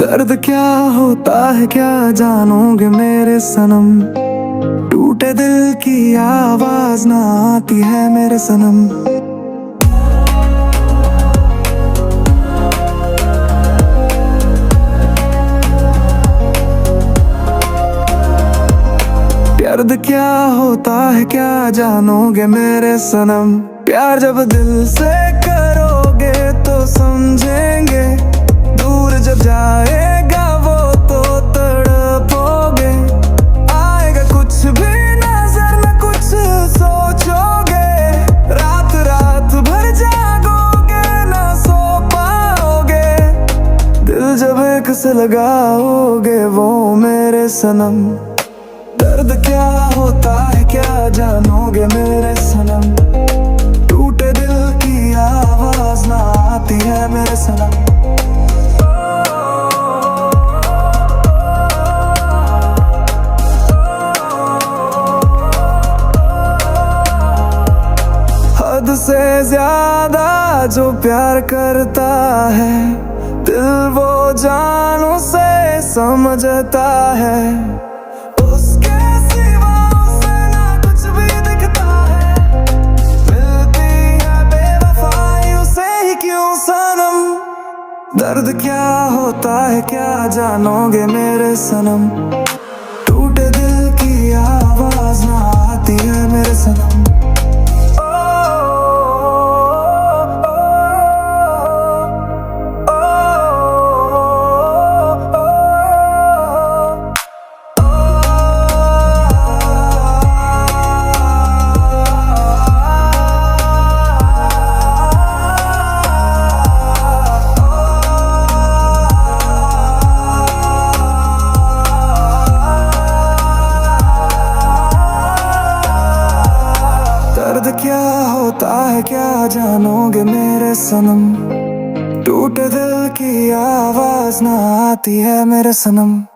दर्द क्या होता है क्या जानोगे मेरे सनम। टूटे दिल की आवाज ना आती है मेरे सनम। दर्द क्या होता है क्या जानोगे मेरे सनम। प्यार जब दिल से करोगे तो समझेंगे, दूर जब जाएगा वो तो तड़पोगे। आएगा कुछ भी नजर न कुछ सोचोगे, रात रात भर जागोगे ना सो पाओगे। दिल जब एक से लगाओगे वो मेरे सनम। दर्द क्या होता है क्या जानोगे मेरे सनम। टूटे दिल की आवाज ना आती है मेरे सनम। हद से ज्यादा जो प्यार करता है, दिल वो जानों से समझता है। दर्द क्या होता है क्या जानोगे मेरे सनम। टूटे दिल की आवाज ना आती है मेरे सनम। दर्द क्या होता है क्या जानोगे मेरे सनम। टूटे दिल की आवाज ना आती है मेरे सनम।